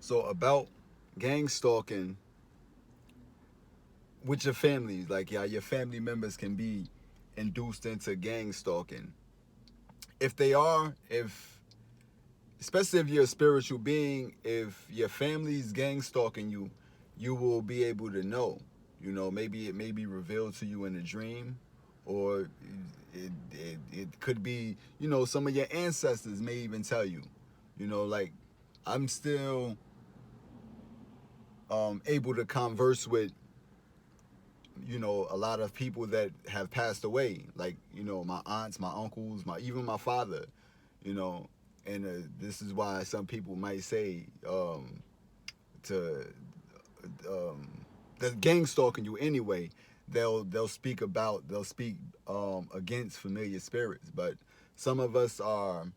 So about gang stalking with your family, like yeah, your family members can be induced into gang stalking. If they are, if especially if you're a spiritual being, if your family's gang stalking you, you will be able to know. You know, maybe it may be revealed to you in a dream, or it could be, you know, some of your ancestors may even tell you. You know, like I'm still able to converse with, you know, a lot of people that have passed away, like, you know, my aunts, my uncles, my even my father, you know. And this is why some people might say to um, the gang stalking you anyway. They'll speak against familiar spirits, but some of us are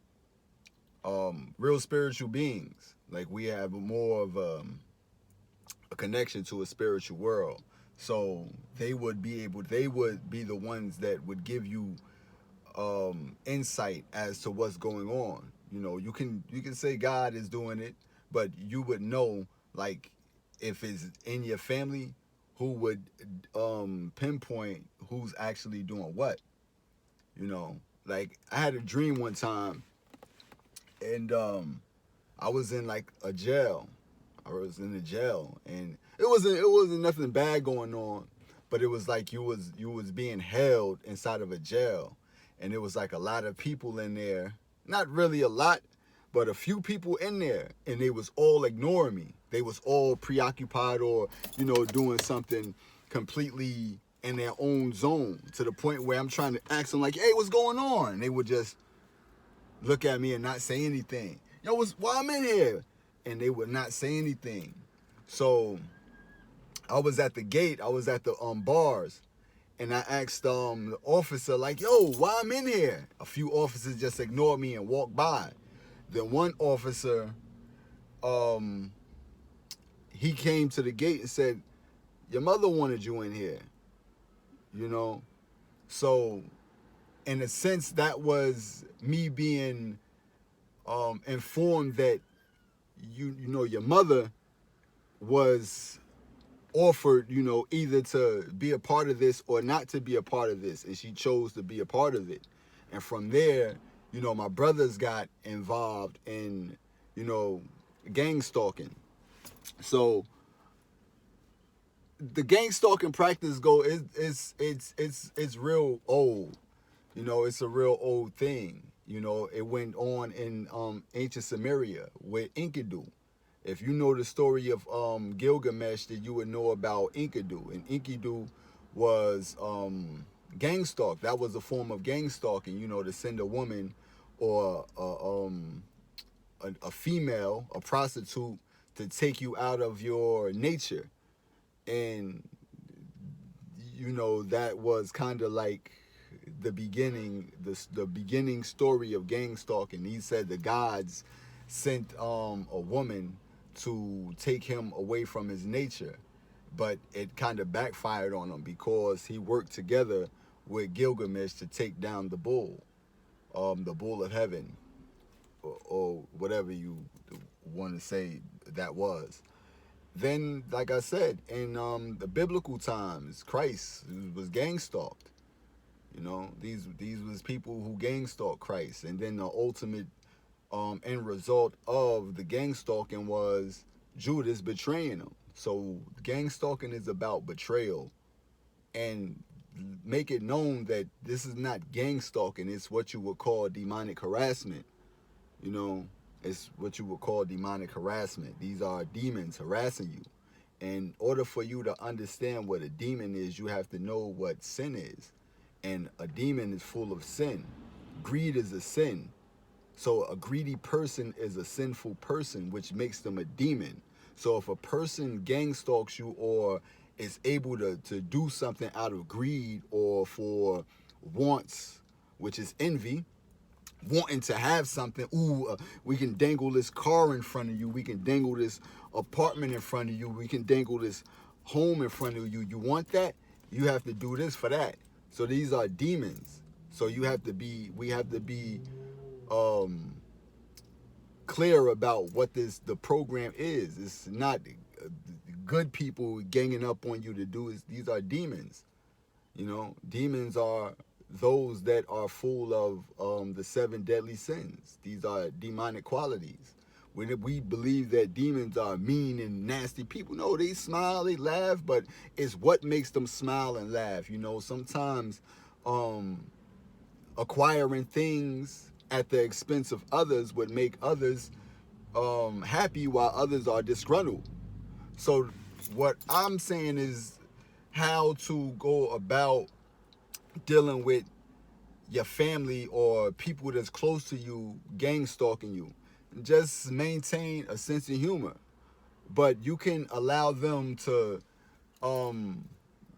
real spiritual beings. Like we have more of a connection to a spiritual world. So they would be the ones that would give you insight as to what's going on. You know, you can say God is doing it, but you would know, like, if it's in your family, who would pinpoint who's actually doing what. You know, like I had a dream one time, and I was in like a jail. I was in a jail, and it wasn't nothing bad going on, but it was like you was being held inside of a jail, and it was like a lot of people in there. Not really a lot, but a few people in there, and they was all ignoring me. They was all preoccupied or, you know, doing something completely in their own zone, to the point where I'm trying to ask them like, "Hey, what's going on?" And they would just look at me and not say anything. Yo, why I'm in here? And they would not say anything. So I was at the gate, I was at the bars, and I asked the officer, like, yo, why I'm in here? A few officers just ignored me and walked by. Then one officer, um, he came to the gate and said, your mother wanted you in here, you know? So in a sense, that was me being informed that you know, your mother was offered, you know, either to be a part of this or not to be a part of this, and she chose to be a part of it. And from there, you know, my brothers got involved in, you know, gang stalking. So the gang stalking practice it's real old. You know, it's a real old thing. You know, it went on in ancient Samaria with Enkidu. If you know the story of Gilgamesh, then you would know about Enkidu. And Enkidu was gang stalk. That was a form of gang stalking. You know, to send a woman or a female, a prostitute, to take you out of your nature. And you know, that was kind of like the beginning story of gang stalking. He said the gods sent a woman to take him away from his nature, but it kind of backfired on him because he worked together with Gilgamesh to take down the bull of heaven, or whatever you want to say that was. Then, like I said, in the biblical times, Christ was gang stalked. You know, these was people who gang stalked Christ, and then the ultimate end result of the gang stalking was Judas betraying him. So gang stalking is about betrayal, and make it known that this is not gang stalking. It's what you would call demonic harassment. You know, it's what you would call demonic harassment. These are demons harassing you. In order for you to understand what a demon is, you have to know what sin is. And a demon is full of sin. Greed is a sin. So a greedy person is a sinful person, which makes them a demon. So if a person gang stalks you or is able to do something out of greed or for wants, which is envy, wanting to have something. Ooh, we can dangle this car in front of you. We can dangle this apartment in front of you. We can dangle this home in front of you. You want that? You have to do this for that. So these are demons. So we have to be um, clear about what the program is. It's not good people ganging up on you to do is these are demons. You know, demons are those that are full of the seven deadly sins. These are demonic qualities. When we believe that demons are mean and nasty people, no, they smile, they laugh, but it's what makes them smile and laugh. You know, sometimes um, acquiring things at the expense of others would make others happy while others are disgruntled. So, what I'm saying is how to go about dealing with your family or people that's close to you gang stalking you. Just maintain a sense of humor, but you can allow them to um,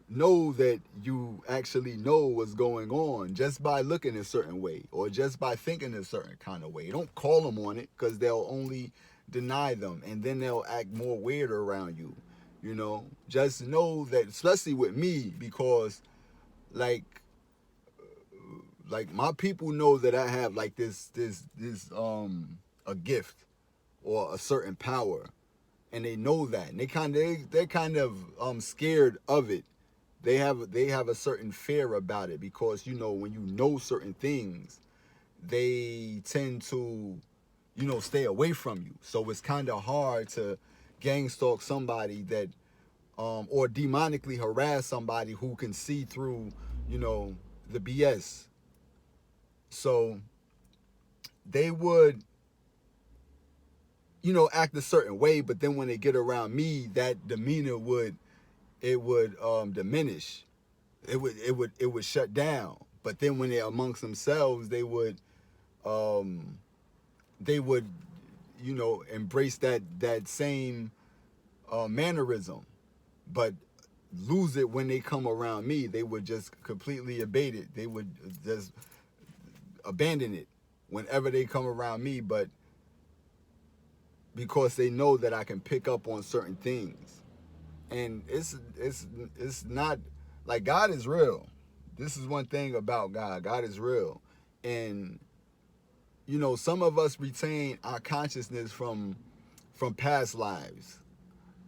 know that you actually know what's going on just by looking a certain way or just by thinking a certain kind of way. Don't call them on it because they'll only deny them and then they'll act more weird around you. You know, just know that, especially with me, because like my people know that I have like this a gift or a certain power, and they know that, and they're kind of scared of it. They have a certain fear about it because you know when you know certain things, they tend to stay away from you. So it's kind of hard to gang stalk somebody that or demonically harass somebody who can see through the BS. So they would act a certain way, but then when they get around me, that demeanor would diminish. It would shut down. But then when they're amongst themselves, um they would embrace that same mannerism, but lose it when they come around me. They would just completely abate it. They would just abandon it whenever they come around me, but because they know that I can pick up on certain things. And it's not like God is real. This is one thing about God. God is real. And some of us retain our consciousness from past lives.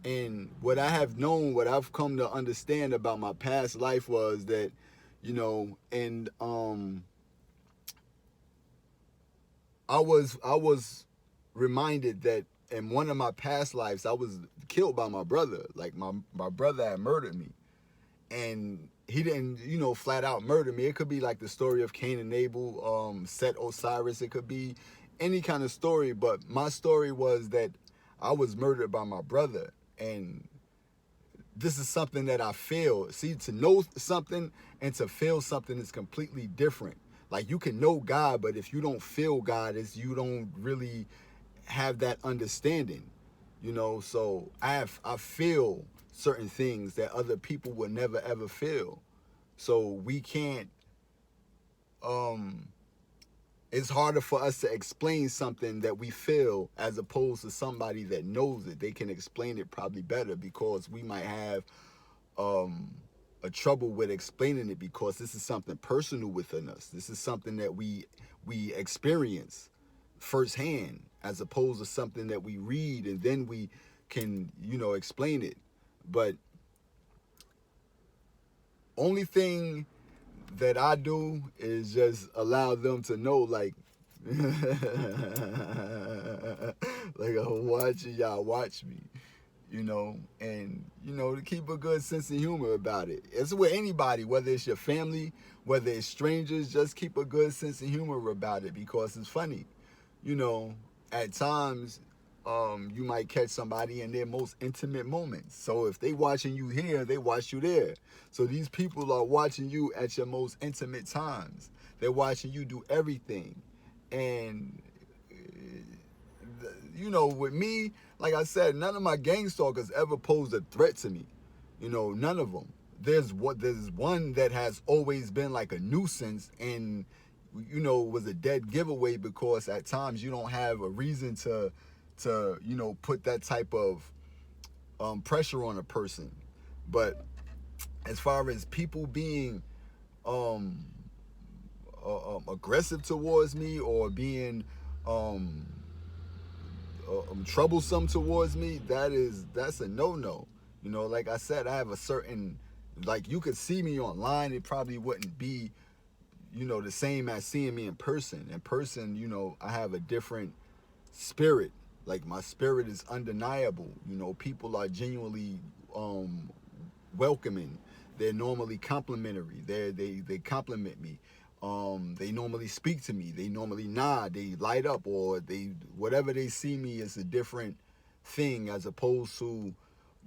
And what I have known, what I've come to understand about my past life was that, and I was reminded that in one of my past lives I was killed by my brother. Like my brother had murdered me. And he didn't, flat out murder me. It could be like the story of Cain and Abel, Set Osiris. It could be any kind of story. But my story was that I was murdered by my brother. And this is something that I feel. See, to know something and to feel something is completely different. Like you can know God, but if you don't feel God, you don't really have that understanding. So I feel certain things that other people would never ever feel. So we can't it's harder for us to explain something that we feel as opposed to somebody that knows it. They can explain it probably better because we might have a trouble with explaining it because this is something personal within us. This is something that we experience firsthand as opposed to something that we read and then we can explain it. But only thing that I do is just allow them to know, like like I'm watching y'all watch me, and to keep a good sense of humor about it. It's with anybody, whether it's your family, whether it's strangers, just keep a good sense of humor about it because it's funny. At times, you might catch somebody in their most intimate moments. So if they watching you here, they watch you there. So these people are watching you at your most intimate times. They're watching you do everything. And with me, like I said, none of my gang stalkers ever posed a threat to me. None of them. There's one that has always been like a nuisance and was a dead giveaway because at times you don't have a reason to put that type of pressure on a person. But as far as people being um, aggressive towards me or being troublesome towards me, that's a no. You know, like I said, I have a certain, like, you could see me online, it probably wouldn't be, you know, the same as seeing me in person. In person, you know, I have a different spirit. Like, my spirit is undeniable. You know, people are genuinely um welcoming. They're normally complimentary. They compliment me. They normally speak to me. They normally nod. They light up, or they, whatever they see me is a different thing, as opposed to,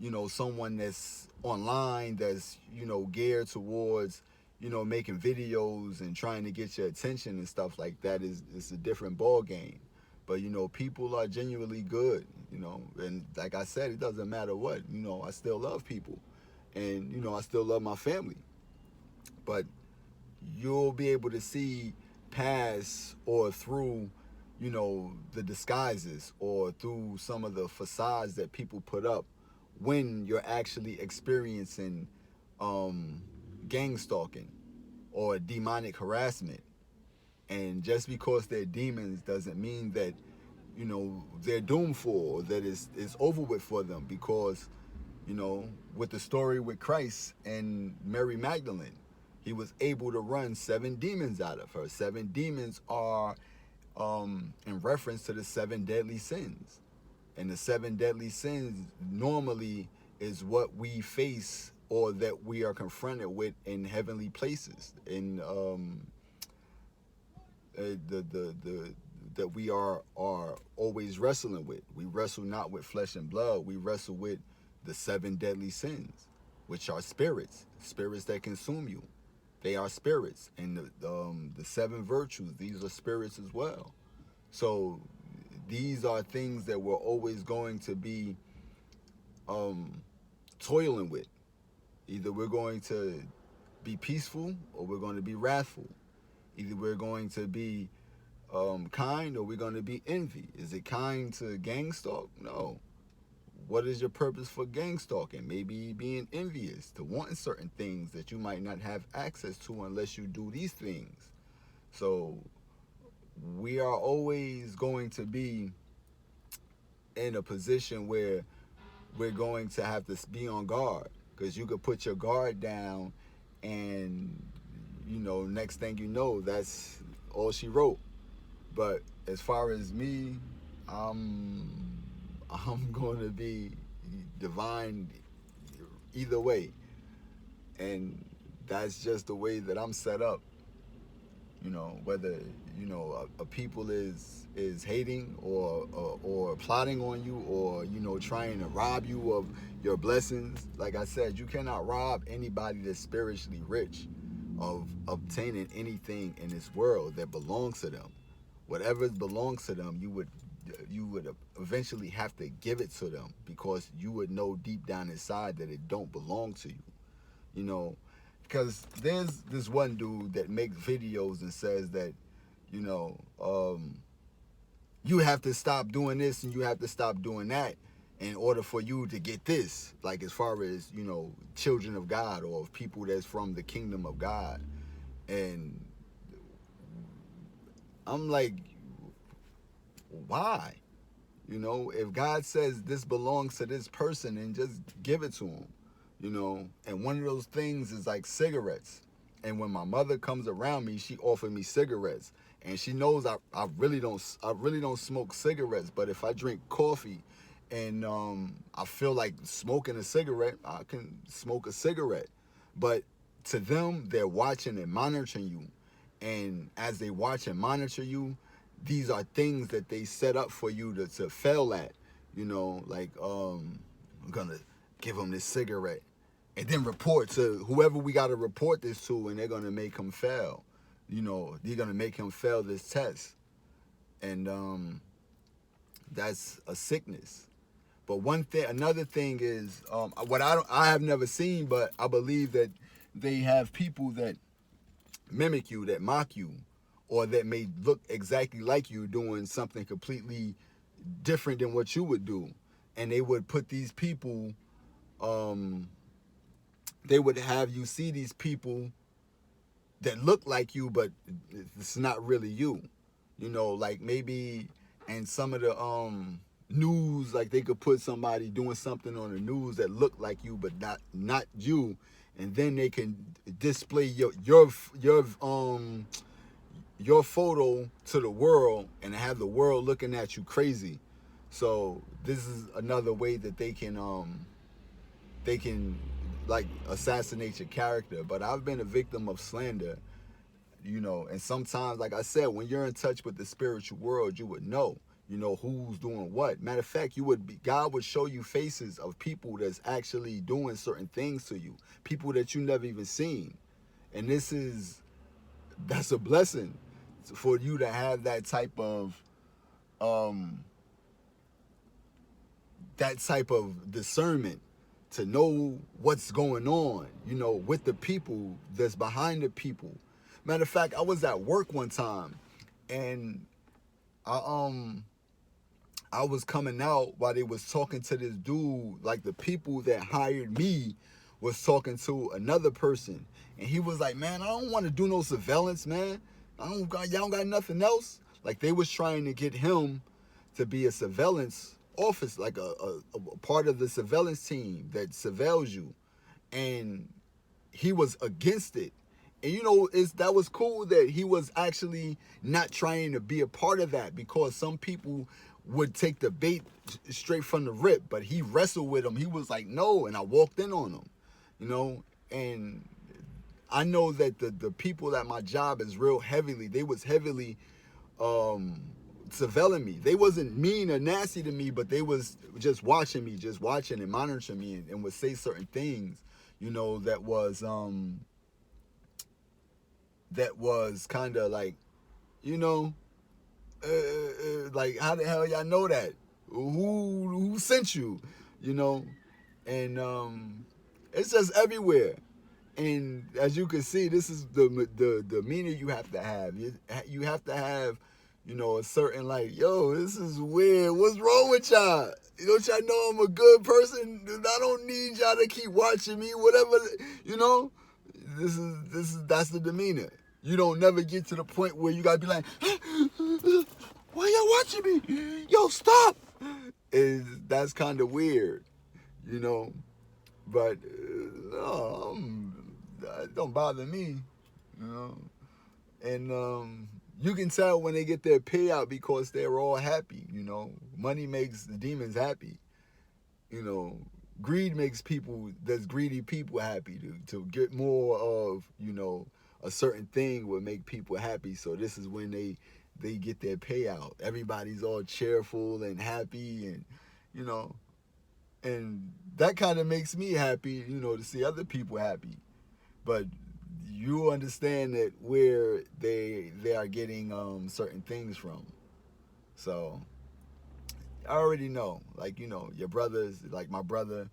you know, someone that's online, that's, you know, geared towards, you know, making videos and trying to get your attention and stuff like that. Is a different ball game. But, you know, people are genuinely good, you know, and like I said, it doesn't matter what, you know, I still love people, and, you know, I still love my family. But you'll be able to see past or through, you know, the disguises, or through some of the facades that people put up, when you're actually experiencing um, gang stalking or demonic harassment. And just because they're demons doesn't mean that, you know, they're doomed for, or that it's over with for them. Because, you know, with the story with Christ and Mary Magdalene, he was able to run 7 demons out of her. 7 demons are in reference to the 7 deadly sins. And the 7 deadly sins normally is what we face, or that we are confronted with in heavenly places, in the that we are always wrestling with. We wrestle not with flesh and blood. We wrestle with the 7 deadly sins, which are spirits, spirits that consume you. They are spirits, and the 7 virtues. These are spirits as well. So these are things that we're always going to be um, toiling with. Either we're going to be peaceful, or we're going to be wrathful. Either we're going to be kind, or we're going to be envy. Is it kind to gang stalk? No. What is your purpose for gang stalking? Maybe being envious, to wanting certain things that you might not have access to unless you do these things. So we are always going to be in a position where we're going to have to be on guard, because you could put your guard down, and, you know, next thing you know, that's all she wrote. But as far as me, I'm I'm going to be divine either way, and that's just the way that I'm set up. You know, whether, you know, a people is hating, or plotting on you, or, you know, trying to rob you of your blessings. Like I said, you cannot rob anybody that's spiritually rich of obtaining anything in this world that belongs to them. Whatever belongs to them, you would eventually have to give it to them, because you would know deep down inside that it don't belong to you. You know, because there's this one dude that makes videos and says that, you know, you have to stop doing this and you have to stop doing that in order for you to get this. Like, as far as, you know, children of God, or people that's from the kingdom of God. And I'm like, why? You know, if God says this belongs to this person, and just give it to him. You know, and one of those things is like cigarettes. And when my mother comes around me, she offered me cigarettes, and she knows I really don't smoke cigarettes. But if I drink coffee, and I feel like smoking a cigarette, I can smoke a cigarette. But to them, they're watching and monitoring you, and as they watch and monitor you, these are things that they set up for you to fail at. You know, like, I'm gonna give them this cigarette, and then report to whoever we got to report this to, and they're gonna make him fail. You know, they're gonna make him fail this test, and that's a sickness. But another thing is, what I have never seen, but I believe that they have people that mimic you, that mock you, or that may look exactly like you doing something completely different than what you would do. And they would put these people, um, they would have you see these people that look like you, but it's not really you. You know, like maybe in some of the news, like they could put somebody doing something on the news that looked like you but not you, and then they can display your photo to the world and have the world looking at you crazy. So this is another way that they can like assassinate your character. But I've been a victim of slander, and sometimes, like I said, when you're in touch with the spiritual world, you would know, who's doing what. Matter of fact, God would show you faces of people that's actually doing certain things to you, people that you never even seen. And that's a blessing for you to have um that type of discernment to know what's going on, with the people that's behind the people. Matter of fact, I was at work one time, and I was coming out while they was talking to this dude. Like, the people that hired me was talking to another person, and he was like, "Man, I don't want to do no surveillance, man. Y'all don't got nothing else." Like, they was trying to get him to be a surveillance office, like a part of the surveillance team that surveils you, and he was against it. And that was cool that he was actually not trying to be a part of that, because some people would take the bait straight from the rip, but he wrestled with him. He was like, "No," and I walked in on him, and I know that the people at my job they was heavily surveilling me. They wasn't mean or nasty to me, but they was just watching and monitoring me, and would say certain things, that was kind of like, you know, like, how the hell y'all know that? Who sent you? You know, and it's just everywhere. And as you can see, this is the demeanor you have to have. You have to have, a certain, like, yo, this is weird. What's wrong with y'all? Don't y'all know I'm a good person? I don't need y'all to keep watching me. Whatever, you know. That's the demeanor. You don't never get to the point where you gotta be like, why y'all watching me? Yo, stop. That's kind of weird, you know. But no, it don't bother me, you know. And you can tell when they get their payout because they're all happy, you know. Money makes the demons happy, you know. Greed makes there's greedy people happy. To get more of, a certain thing would make people happy. So this is when they get their payout. Everybody's all cheerful and happy, and, and that kind of makes me happy, to see other people happy. But you understand that where they are getting certain things from. So I already know, like, your brothers, like my brother,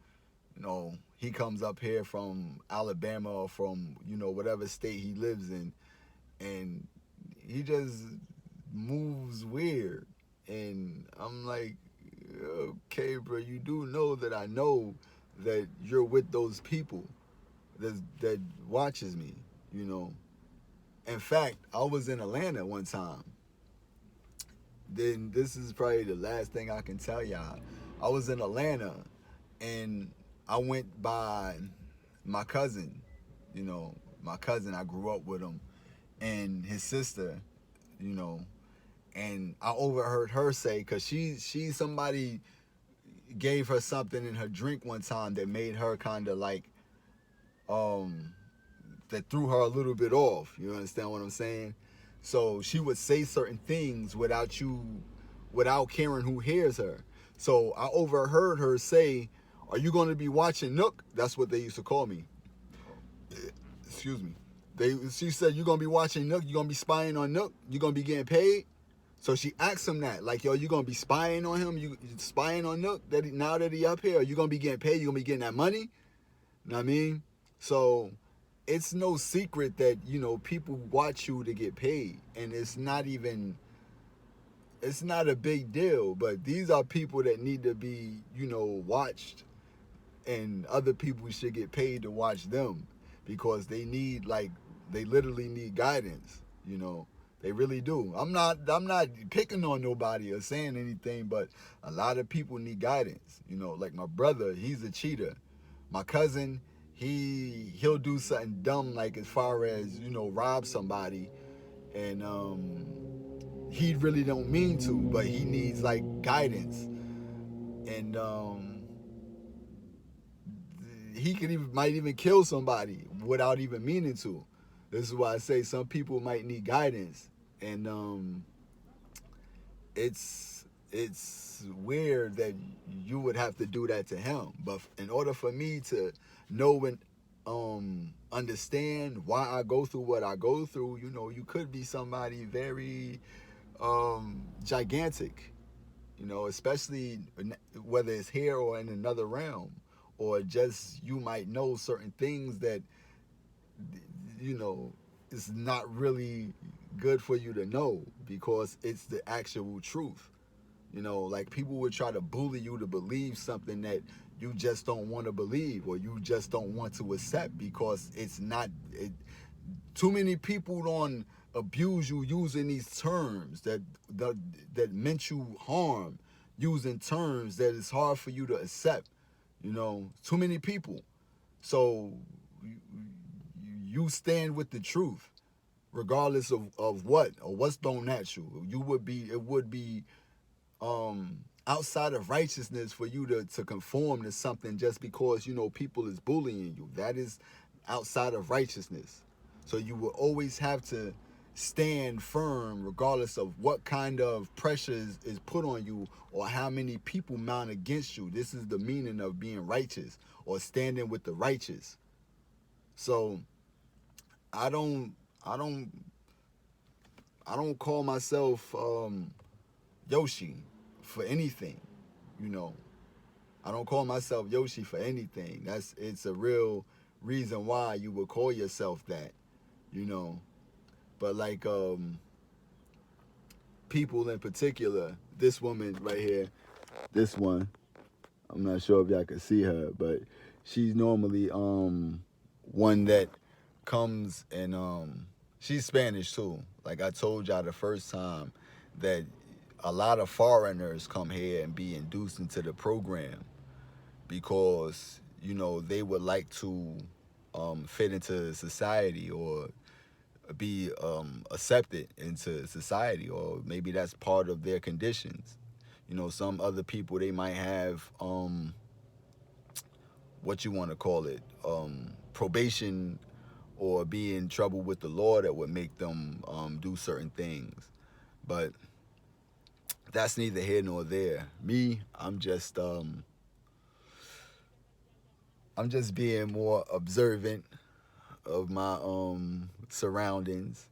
he comes up here from Alabama or from, whatever state he lives in, and he just moves weird. And I'm like, okay, bro, you do know that I know that you're with those people that watches me, you know. In fact, I was in Atlanta one time. Then this is probably the last thing I can tell y'all. I was in Atlanta, and I went by my cousin, my cousin, I grew up with him, and his sister, you know, and I overheard her say, because she's somebody gave her something in her drink one time that made her kind of like, that threw her a little bit off. You understand what I'm saying? So she would say certain things without caring who hears her. So I overheard her say, "Are you going to be watching Nook?" That's what they used to call me. Excuse me. She said, "You going to be watching Nook? You going to be spying on Nook? You going to be getting paid?" So she asked him that, like, "Yo, you going to be spying on him? You spying on Nook now that he up here? Are you going to be getting paid? You going to be getting that money?" You know what I mean? So it's no secret that, people watch you to get paid. And it's not a big deal. But these are people that need to be, watched. And other people should get paid to watch them. Because they literally need guidance, They really do. I'm not picking on nobody or saying anything, but a lot of people need guidance. You know, like my brother, he's a cheater. My cousin, he'll do something dumb, like as far as, you know, rob somebody, and he really don't mean to, but he needs like guidance. And he could even might even kill somebody without even meaning to. This is why I say some people might need guidance. And it's weird that you would have to do that to him. But in order for me to know and understand why I go through what I go through, you know, you could be somebody very gigantic, you know, especially whether it's here or in another realm, or just you might know certain things that, you know, it's not really good for you to know because it's the actual truth. You know, like people would try to bully you to believe something that you just don't want to believe, or you just don't want to accept because it's not. Too many people don't abuse you using these terms that meant you harm, using terms that it's hard for you to accept. You know, too many people. So you stand with the truth, regardless of what or what's thrown at you. It would be outside of righteousness for you to conform to something just because, you know, people is bullying you. That is outside of righteousness. So you will always have to stand firm regardless of what kind of pressure is put on you or how many people mount against you. This is the meaning of being righteous or standing with the righteous. So I don't I don't I don't call myself Yoshi for anything, you know. I don't call myself Yoshi for anything. It's a real reason why you would call yourself that, you know. But like people in particular, this woman right here, this one, I'm not sure if y'all can see her, but she's normally one that comes and she's Spanish too. Like I told y'all the first time that a lot of foreigners come here and be induced into the program because, you know, they would like to fit into society or be accepted into society, or maybe that's part of their conditions. You know, some other people, they might have what you want to call it, probation, or be in trouble with the law that would make them do certain things. But that's neither here nor there. Me, I'm just being more observant of my surroundings,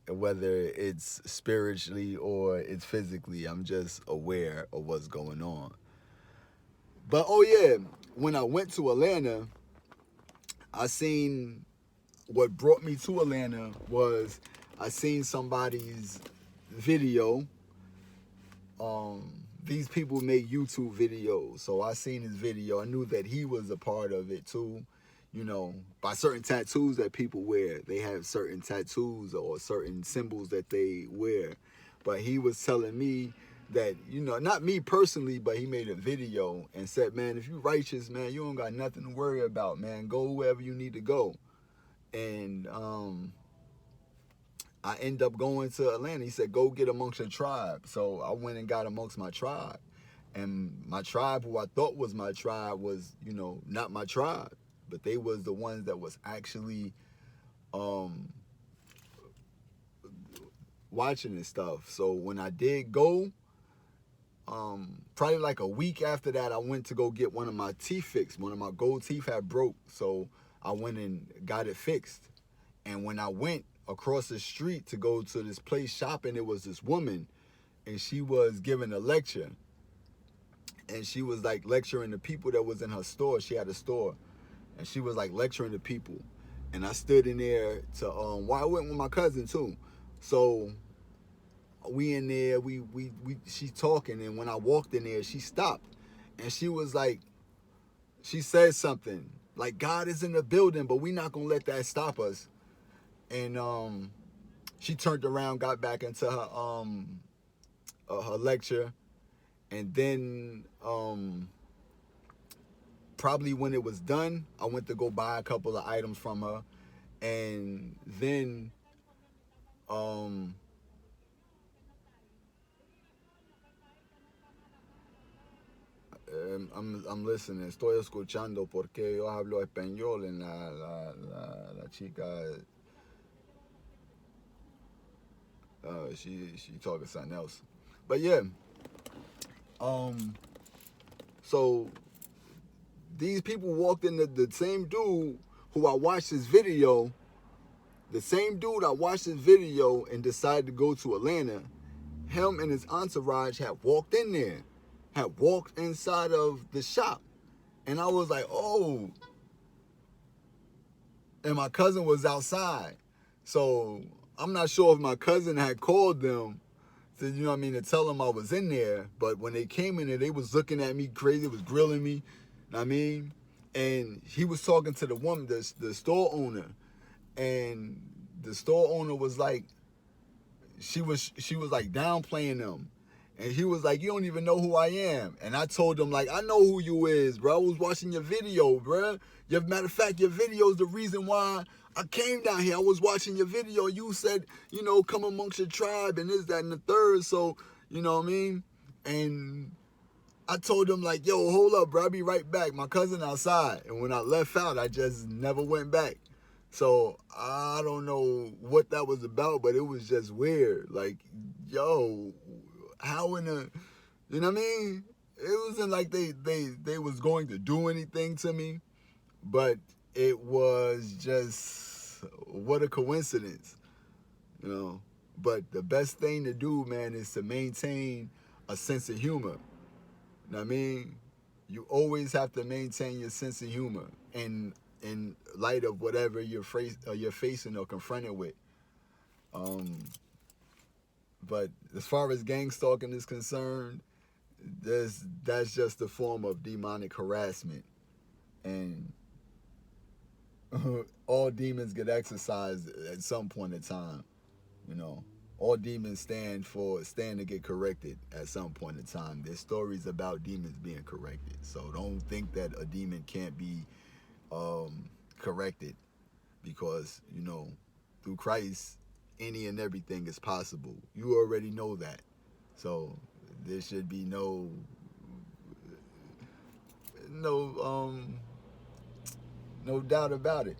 whether it's spiritually or it's physically. I'm just aware of what's going on. But oh yeah, when I went to Atlanta, I seen what brought me to Atlanta was I seen somebody's video. These people make YouTube videos, so I seen his video. I knew that he was a part of it too. You know, by certain tattoos that people wear, they have certain tattoos or certain symbols that they wear. But he was telling me that, you know, not me personally, but he made a video and said, man, if you righteous, man, you don't got nothing to worry about, man. Go wherever you need to go. And I end up going to Atlanta. He said, go get amongst your tribe. So I went and got amongst my tribe. And my tribe, who I thought was my tribe, was, you know, not my tribe. But they was the ones that was actually um, watching and stuff. So when I did go, probably like a week after that, I went to go get one of my teeth fixed. One of my gold teeth had broke. So I went and got it fixed. And when I went across the street to go to this place shopping, it was this woman, and she was giving a lecture. And she was like lecturing the people that was in her store. She had a store, and she was like lecturing the people. And I stood in there to I went with my cousin too. So we in there, she's talking, and when I walked in there, she stopped, and she was like, she said something like, God is in the building, but we not gonna let that stop us. And she turned around, got back into her lecture, and then probably when it was done, I went to go buy a couple of items from her, and then um, I'm listening, estoy escuchando porque yo hablo español en la chica, she talking something else, but yeah, um, so these people walked in the same dude who I watched his video, the same dude I watched his video and decided to go to Atlanta. Him and his entourage had walked in there, had walked inside of the shop. And I was like, oh. And my cousin was outside. So I'm not sure if my cousin had called them to, you know what I mean, to tell them I was in there. But when they came in there, they was looking at me crazy, was grilling me. You know what I mean? And he was talking to the woman, the store owner. And the store owner was like, she was like downplaying them. And he was like, you don't even know who I am. And I told him, like, I know who you is, bro. I was watching your video, bro. Matter of fact, your video is the reason why I came down here. I was watching your video. You said, you know, come amongst your tribe and this, that, and the third. So, you know what I mean? And I told him, like, yo, hold up, bro. I'll be right back. My cousin outside. And when I left out, I just never went back. So I don't know what that was about, but it was just weird. Like, yo, how in the, you know what I mean? It wasn't like they was going to do anything to me, but it was just, what a coincidence, you know. But the best thing to do, man, is to maintain a sense of humor. You know what I mean? You always have to maintain your sense of humor in light of whatever you're facing or confronted with. But as far as gang stalking is concerned, that's just a form of demonic harassment, and all demons get exercised at some point in time. You know, all demons stand to get corrected at some point in time. There's stories about demons being corrected, so don't think that a demon can't be corrected, because you know, through Christ, any and everything is possible. You already know that, so there should be no no doubt about it.